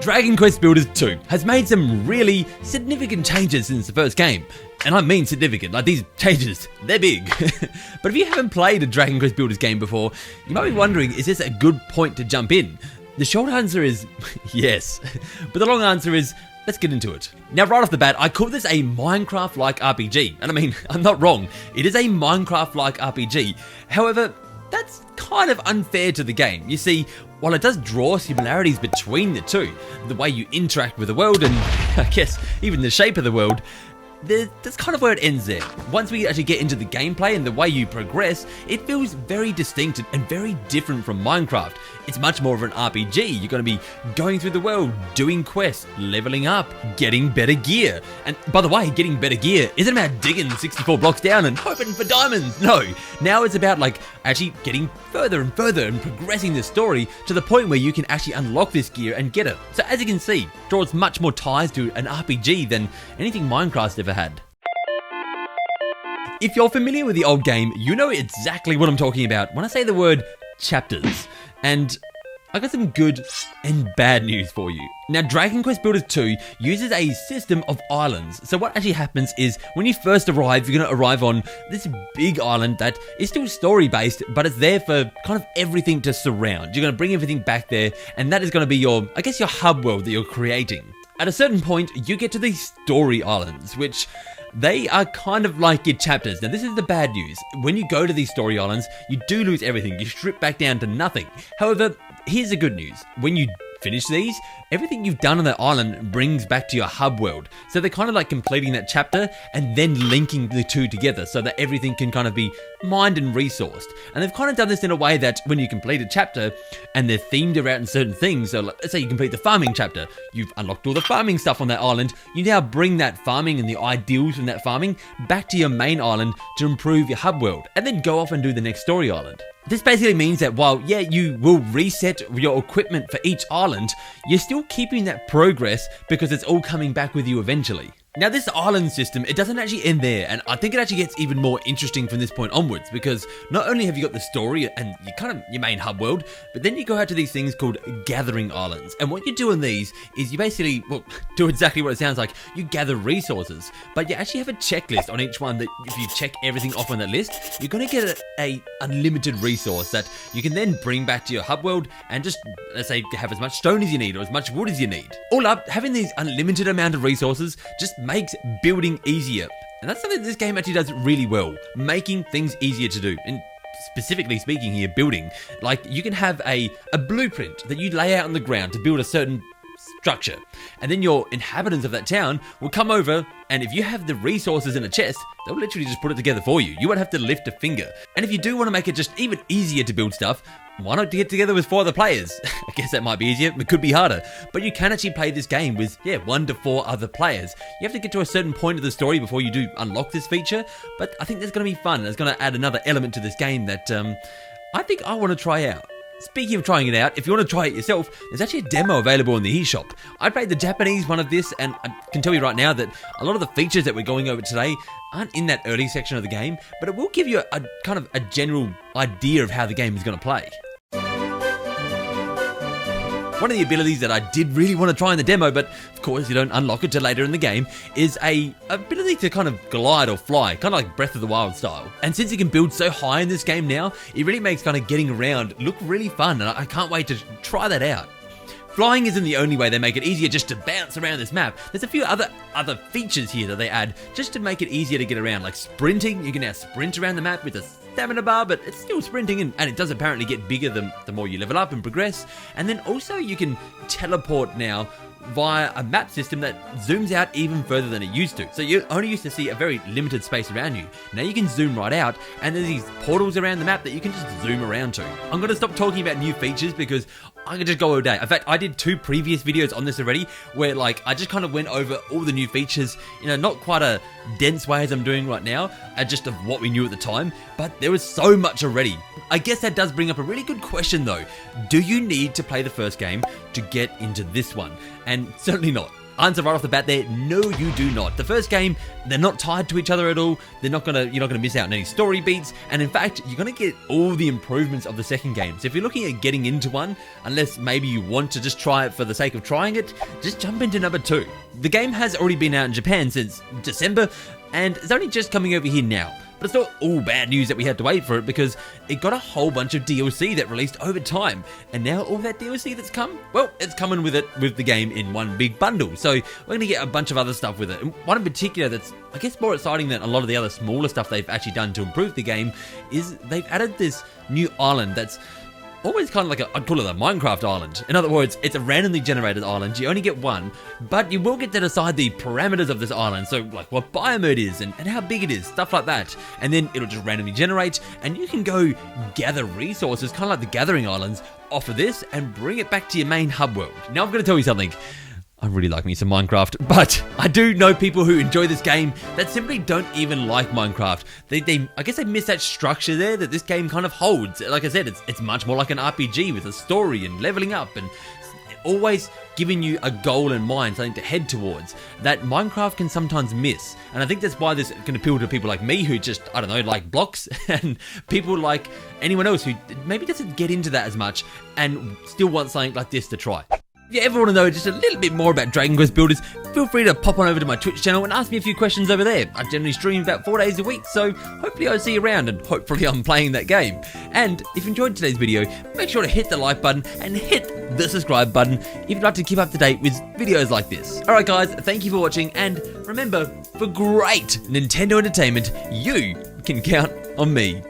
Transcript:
Dragon Quest Builders 2 has made some really significant changes since the first game. And I mean significant, like these changes, they're big. But if you haven't played a Dragon Quest Builders game before, you might be wondering, is this a good point to jump in? The short answer is yes, but the long answer is, let's get into it. Now, right off the bat, I call this a Minecraft-like RPG. And I mean, I'm not wrong, it is a Minecraft-like RPG. However, that's kind of unfair to the game. You see, while it does draw similarities between the two, the way you interact with the world and, I guess, even the shape of the world, that's kind of where it ends there. Once we actually get into the gameplay and the way you progress, it feels very distinct and very different from Minecraft. It's much more of an RPG. You're going to be going through the world, doing quests, leveling up, getting better gear. And by the way, getting better gear isn't about digging 64 blocks down and hoping for diamonds. No, now it's about like actually getting further and further and progressing the story to the point where you can actually unlock this gear and get it. So as you can see, draws much more ties to an RPG than anything Minecraft's ever had. If you're familiar with the old game, you know exactly what I'm talking about when I say the word chapters. And I got some good and bad news for you. Now, Dragon Quest Builders 2 uses a system of islands. So what actually happens is when you first arrive, you're going to arrive on this big island that is still story-based, but it's there for kind of everything to surround. You're going to bring everything back there, and that is going to be your, I guess, your hub world that you're creating. At a certain point, you get to these story islands, which they are kind of like your chapters. Now, this is the bad news. When you go to these story islands, you do lose everything. You strip back down to nothing. However, here's the good news. When you finish these, everything you've done on that island brings back to your hub world. So they're kind of like completing that chapter and then linking the two together so that everything can kind of be mined and resourced. And they've kind of done this in a way that when you complete a chapter and they're themed around certain things, so let's say you complete the farming chapter, you've unlocked all the farming stuff on that island, you now bring that farming and the ideals from that farming back to your main island to improve your hub world, and then go off and do the next story island. This basically means that while, yeah, you will reset your equipment for each island, you're still keeping that progress because it's all coming back with you eventually. Now, this island system, it doesn't actually end there, and I think it actually gets even more interesting from this point onwards, because not only have you got the story and you kind of your main hub world, but then you go out to these things called gathering islands. And what you do in these is you basically, well, do exactly what it sounds like. You gather resources, but you actually have a checklist on each one that if you check everything off on that list, you're going to get a unlimited resource that you can then bring back to your hub world and just, let's say, have as much stone as you need or as much wood as you need. All up, having these unlimited amount of resources just makes building easier. And that's something this game actually does really well, making things easier to do. And specifically speaking here, building. Like, you can have a blueprint that you lay out on the ground to build a certain structure, and then your inhabitants of that town will come over, and if you have the resources in a chest, they'll literally just put it together for you. You won't have to lift a finger. And if you do want to make it just even easier to build stuff, why not get together with 4 other players? I guess that might be easier, it could be harder, but you can actually play this game with, 1 to 4 other players. You have to get to a certain point of the story before you do unlock this feature, but I think that's going to be fun. It's going to add another element to this game that I think I want to try out. Speaking of trying it out, if you want to try it yourself, there's actually a demo available in the eShop. I played the Japanese one of this, and I can tell you right now that a lot of the features that we're going over today aren't in that early section of the game, but it will give you a kind of a general idea of how the game is going to play. One of the abilities that I did really want to try in the demo, but of course you don't unlock it till later in the game, is a ability to kind of glide or fly, kind of like Breath of the Wild style. And since you can build so high in this game now, it really makes kind of getting around look really fun, and I can't wait to try that out. Flying isn't the only way they make it easier just to bounce around this map. There's a few other features here that they add just to make it easier to get around, like sprinting. You can now sprint around the map with a stamina bar, but it's still sprinting, and it does apparently get bigger the more you level up and progress. And then also you can teleport now via a map system that zooms out even further than it used to. So you only used to see a very limited space around you. Now you can zoom right out, and there's these portals around the map that you can just zoom around to. I'm going to stop talking about new features because I could just go all day. In fact, I did 2 previous videos on this already where like I just kind of went over all the new features, not quite a dense way as I'm doing right now, just of what we knew at the time, but there was so much already. I guess that does bring up a really good question though. Do you need to play the first game to get into this one? And certainly not. answer right off the bat there, no you do not. The first game, they're not tied to each other at all. You're not gonna miss out on any story beats, and in fact, you're gonna get all the improvements of the second game. So if you're looking at getting into one, unless maybe you want to just try it for the sake of trying it, just jump into number 2. The game has already been out in Japan since December, and it's only just coming over here now. But it's not all bad news that we had to wait for it, because it got a whole bunch of DLC that released over time. And now all that DLC that's come, well, it's coming with the game in one big bundle. So we're going to get a bunch of other stuff with it. And one in particular that's, I guess, more exciting than a lot of the other smaller stuff they've actually done to improve the game is they've added this new island that's always kind of like I'd call it a Minecraft island. In other words, it's a randomly generated island. You only get one, but you will get to decide the parameters of this island. So like what biome it is and how big it is, stuff like that. And then it'll just randomly generate, and you can go gather resources, kind of like the Gathering Islands, off of this and bring it back to your main hub world. Now I'm going to tell you something. I really like me some Minecraft, but I do know people who enjoy this game that simply don't even like Minecraft. I guess they miss that structure there that this game kind of holds. Like I said, it's much more like an RPG with a story and leveling up and always giving you a goal in mind, something to head towards, that Minecraft can sometimes miss. And I think that's why this can appeal to people like me who just, I don't know, like blocks, and people like anyone else who maybe doesn't get into that as much and still want something like this to try. If you ever want to know just a little bit more about Dragon Quest Builders, feel free to pop on over to my Twitch channel and ask me a few questions over there. I generally stream about 4 days a week, so hopefully I'll see you around and hopefully I'm playing that game. And if you enjoyed today's video, make sure to hit the like button and hit the subscribe button if you'd like to keep up to date with videos like this. Alright guys, thank you for watching, and remember, for great Nintendo entertainment, you can count on me.